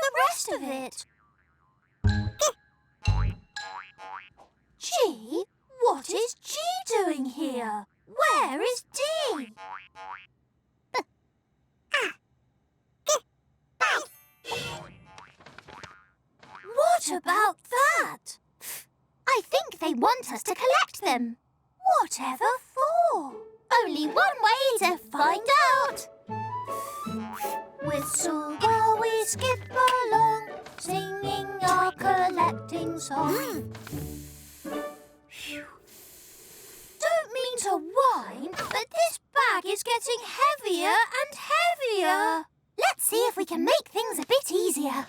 the rest of it? G? What is G doing here? Where is D? What about that? I think they want us to collect them. Whatever for? Only one way to find out. Whistle while we skip along, singing our collecting song. Don't mean to whine, but this bag is getting heavier and heavier. Let's see if we can make things a bit easier.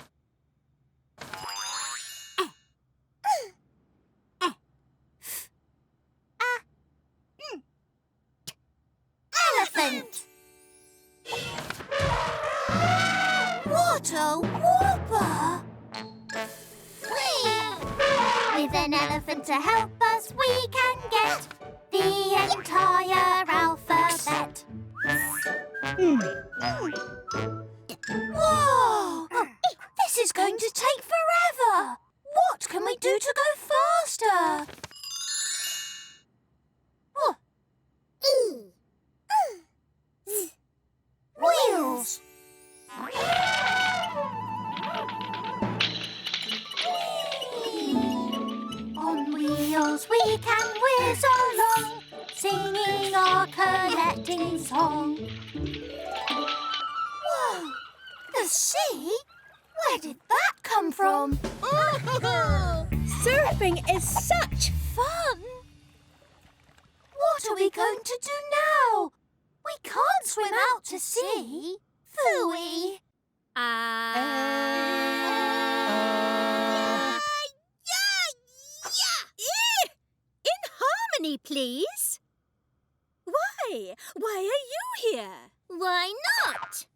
Elephant! What a whopper! Whee! With an elephant to help us, we can get the entire alphabet. Whoa! This is going to take forever. What can we do to go faster? Wheels! On wheels we can whiz along, singing our collecting song. Whoa! The sea? Where did that come from? Surfing is such Fun! What are we going to do now? We can't swim out to sea. Phooey! In harmony, please. Why? Why are you here? Why not?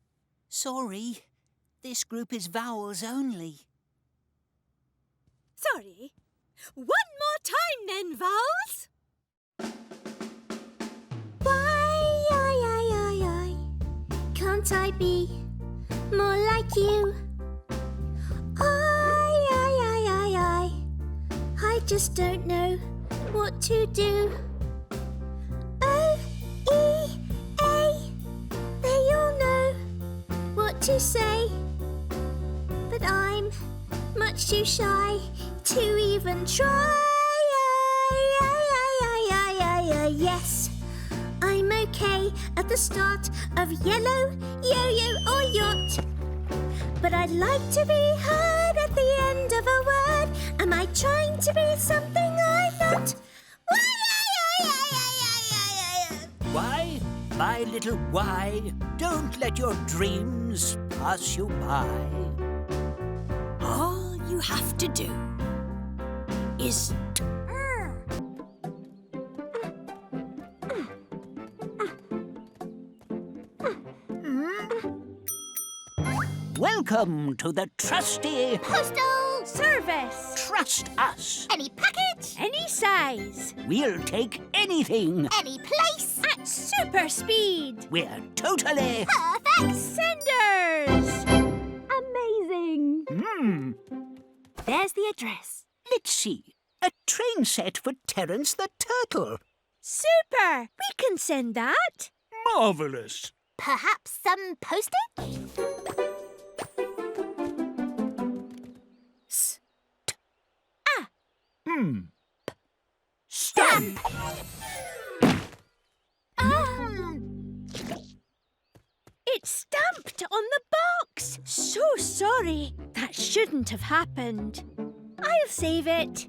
Sorry, this group is vowels only. Sorry. One more time then, vowels. Why, can't I be more like you? I just don't know what to do. O, E, A, they all know what to say. But I'm much too shy to even try. Yes, I'm okay at the start of yellow, yo-yo or yacht. But I'd like to be heard at the end of a word. Am I trying to be something I'm not? Why, my little why, don't let your dreams pass you by. All you have to do is Welcome to the trusty Postal service. Trust Us. Any package, Any size. We'll take anything. any place. At super speed. We're totally... Perfect. Senders. Amazing. There's the address. Let's see. A train set for Terence the Turtle. Super. We can send that. Marvellous. Perhaps some postage? Stamp. It's stamped on the box. So sorry. That shouldn't have happened. I'll save it.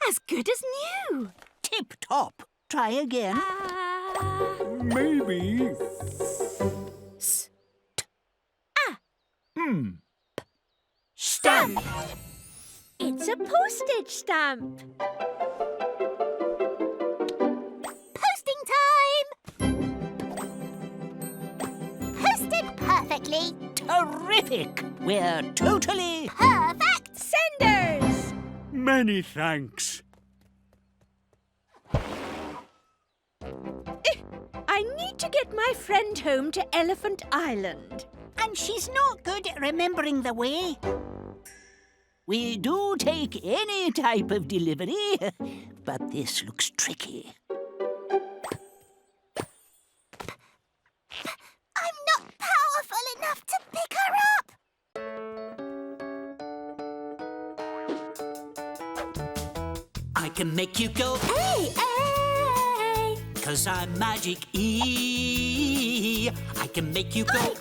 As good as new. Tip-top. Try again. Maybe. Stamp. It's a postage stamp. Posting time! Posted perfectly. Terrific. We're totally... Perfect. Senders. Many thanks. I need to get my friend home to Elephant Island. And she's not good at remembering the way. We do take any type of delivery, but this looks tricky. I'm not powerful enough to pick her up. I can make you go, Hey, hey! 'cause I'm Magic E. I can make you go,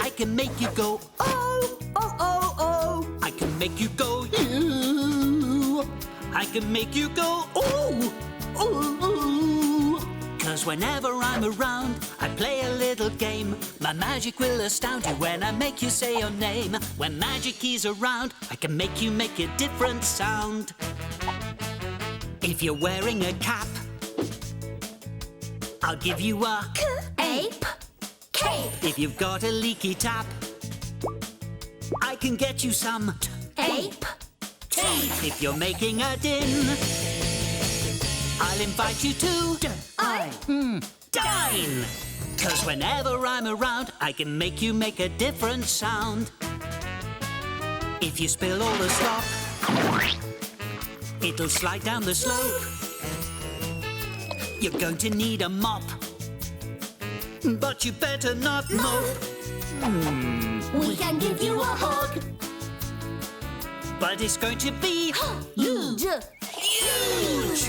I can make you go, oh, oh, oh, oh. I can make you go, you. I can make you go, oh, oh, oh. 'Cause whenever I'm around, I play a little game. My magic will astound you when I make you say your name. When Magic is around, I can make you make a different sound. If you're wearing a cap, I'll give you a Ape! Cape! If you've got a leaky tap, I can get you some Ape! Tape! If you're making a din, I'll invite you to dine. 'Cause whenever I'm around, I can make you make a different sound. If you spill all the slop, it'll slide down the slope. You're going to need a mop, but you better not mope. We can give you a hug! But it's going to be Huge! huge.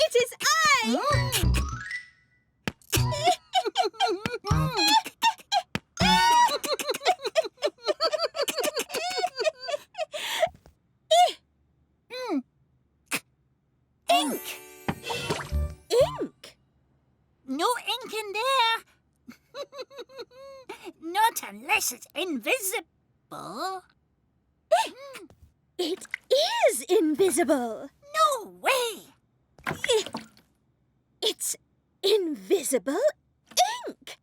It is I! Ink. Ink? No ink in there. Not unless it's invisible. It is invisible. No way. It's invisible ink.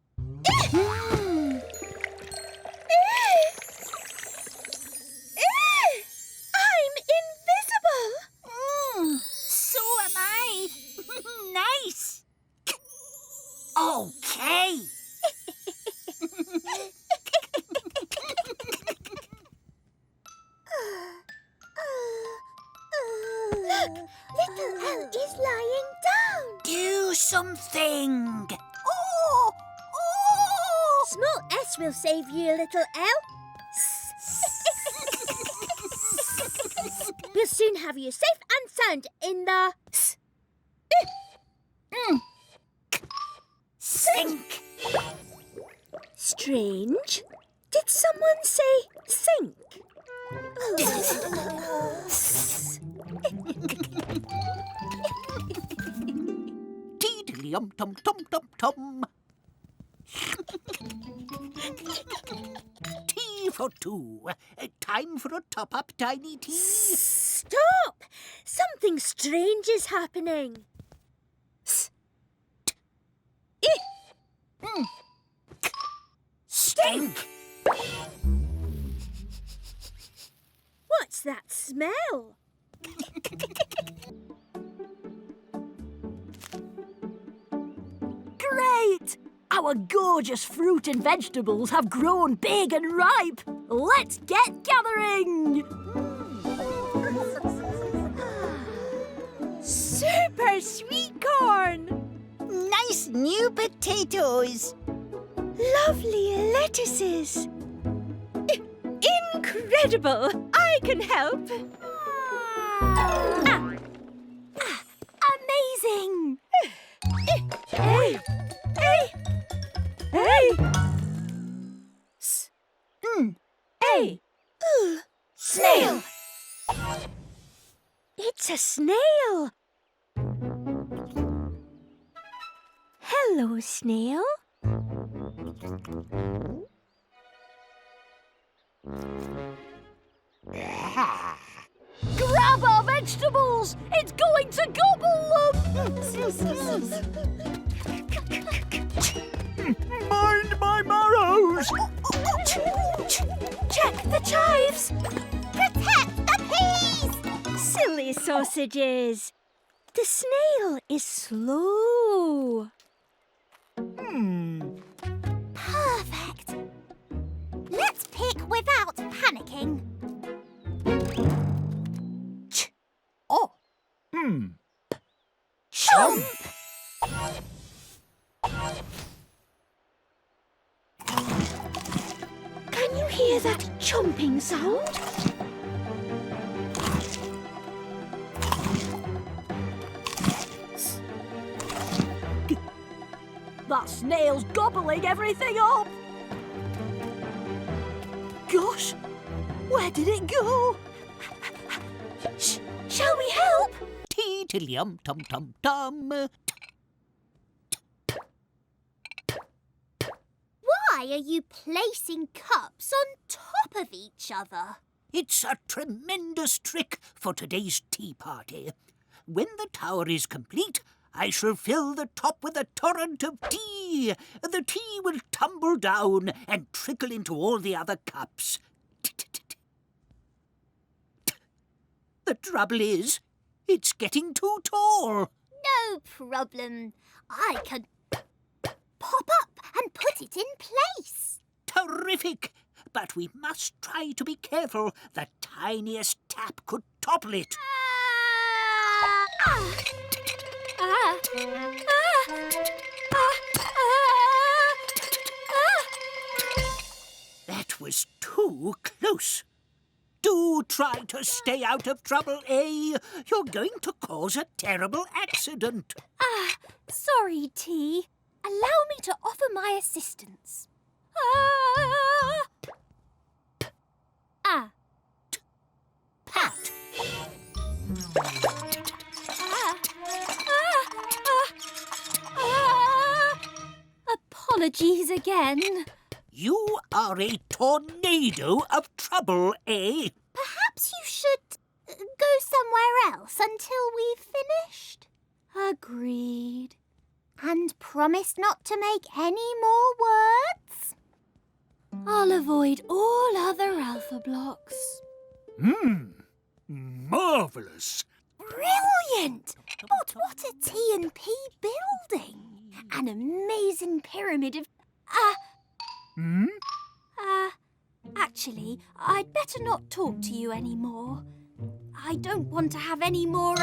I'm invisible. So am I. Nice. Okay. Look! Little L is lying down! Do something. Oh! Oh! Small S will save you, little L. We'll soon have you safe and sound in the Sink. Strange. Did someone say sink? Teedly-um-tum-tum-tum-tum. Tea for two. Time for a top-up, Tiny Tea. Stop! Something strange is happening. Stink. What's that smell? Great! Our gorgeous fruit and vegetables have grown big and ripe. Let's get gathering! Super sweet corn! Nice new potatoes. Lovely lettuces! Incredible! I can help! Amazing! Hey! Hey! Hey! Hey! Snail. It's a snail! Hello, snail. Grab our vegetables! It's going to gobble them! Mind my marrows! Check the chives! Protect the peas. Silly sausages. The snail is slow. Perfect. Let's pick without panicking. Oh. Chomp! Can you hear that chomping sound? That snail's gobbling everything up. Gosh, where did it go? Shall we help? Tea-tilly-um, tum-tum-tum. Why are you placing cups on top of each other? It's a tremendous trick for today's tea party. When the tower is complete, I shall fill the top with a torrent of tea. The tea will tumble down and trickle into all the other cups. The trouble is, it's getting too tall. No problem. I can pop up and put it in place. Terrific! But we must try to be careful. The tiniest tap could topple it. That was too close. Do try to stay out of trouble, eh? You're going to cause a terrible accident. Sorry, T. Allow me to offer my assistance. Pat. Apologies again. You are a tornado of trouble, eh? Perhaps you should go somewhere else until we've finished. Agreed. And promise not to make any more words? I'll avoid all other Alphablocks. Marvellous. Brilliant! But what a T&P building! An amazing pyramid of... Actually, I'd better not talk to you anymore. I don't want to have any more...